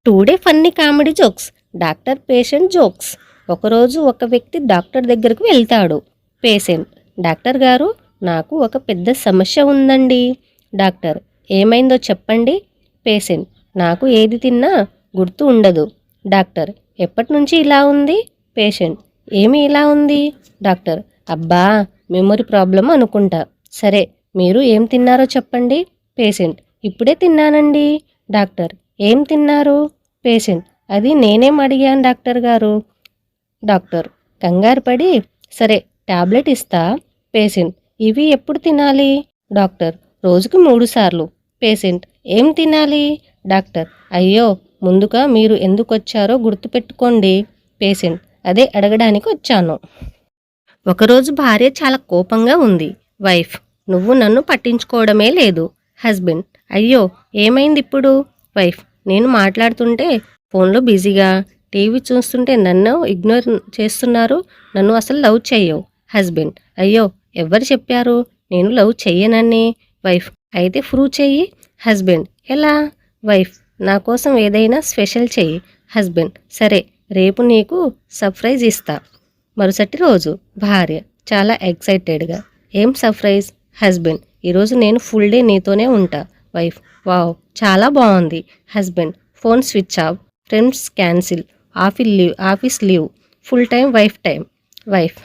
Today funny comedy jokes. Doctor patient jokes. ఒకరోజు ఒక వ్యక్తి డాక్టర్ దగ్గరకు వెళ్తాడు. పేషెంట్: డాక్టర్ గారు, నాకు ఒక పెద్ద సమస్య ఉందండి. డాక్టర్: ఏమైందో చెప్పండి. పేషెంట్: నాకు ఏది తిన్నా గుర్తు ఉండదు. డాక్టర్: ఎప్పటి నుంచి ఇలా ఉంది? పేషెంట్: ఏమి ఇలా ఉంది? డాక్టర్: అబ్బా, మెమొరీ ప్రాబ్లం అనుకుంటా. సరే, మీరు ఏం తిన్నారో చెప్పండి. పేషెంట్: ఇప్పుడే తిన్నానండి. డాక్టర్: ఏం తిన్నారు? పేషెంట్: అది నేనేం అడిగాను డాక్టర్ గారు. డాక్టర్ కంగారు పడి: సరే, టాబ్లెట్ ఇస్తా. పేషెంట్: ఇవి ఎప్పుడు తినాలి? డాక్టర్: రోజుకి 3 సార్లు. పేషెంట్: ఏం తినాలి? డాక్టర్: అయ్యో, ముందుగా మీరు ఎందుకు వచ్చారో గుర్తుపెట్టుకోండి. పేషెంట్: అదే అడగడానికి వచ్చాను. ఒకరోజు భార్య చాలా కోపంగా ఉంది. వైఫ్: నువ్వు నన్ను పట్టించుకోవడమే లేదు. హస్బెండ్: అయ్యో, ఏమైంది ఇప్పుడు? వైఫ్: నేను మాట్లాడుతుంటే ఫోన్లో బిజీగా, టీవీ చూస్తుంటే నన్ను ఇగ్నోర్ చేస్తున్నారు. నన్ను అసలు లవ్ చెయ్యవు. హస్బెండ్: అయ్యో, ఎవరు చెప్పారు నేను లవ్ చెయ్యనని? వైఫ్: అయితే ప్రూవ్ చెయ్యి. హస్బెండ్: ఎలా? వైఫ్: నా కోసం ఏదైనా స్పెషల్ చెయ్యి. హస్బెండ్: సరే, రేపు నీకు సర్ప్రైజ్ ఇస్తా. మరుసటి రోజు భార్య చాలా ఎక్సైటెడ్గా: ఏం సర్ప్రైజ్? హస్బెండ్: ఈరోజు నేను ఫుల్ డే నీతోనే ఉంటా. వైఫ్: వావ్, చాలా బాగుంది. Husband: phone switch off, friends cancel, office leave, full time wife time. Wife: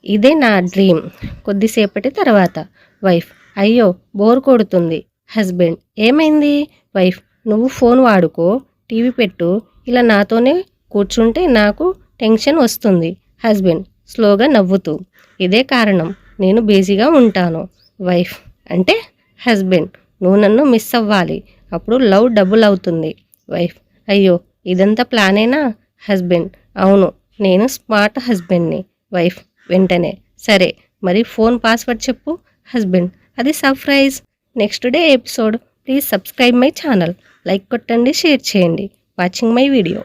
ఇదే నా డ్రీమ్. కొద్దిసేపటి తర్వాత వైఫ్: అయ్యో, బోర్ కొడుతుంది. హస్బెండ్: ఏమైంది? వైఫ్: నువ్వు ఫోన్ వాడుకో, టీవీ పెట్టు, ఇలా నాతోనే కూర్చుంటే నాకు టెన్షన్ వస్తుంది. హస్బెండ్ స్లోగా నవ్వుతూ: ఇదే కారణం, నేను బిజీగా ఉంటాను. వైఫ్: అంటే? హస్బెండ్: నువ్వు నన్ను మిస్ అవ్వాలి, అప్పుడు లవ్ డబుల్ అవుతుంది. వైఫ్: అయ్యో, ఇదంతా ప్లానేనా? హస్బెండ్: అవును, నేను స్మార్ట్ హస్బెండ్ని. వైఫ్ వెంటనే: సరే, మరి ఫోన్ పాస్వర్డ్ చెప్పు. హస్బెండ్: అది surprise. Next day episode. Please subscribe my channel. Like కొట్టండి, షేర్ చేయండి. Watching my video.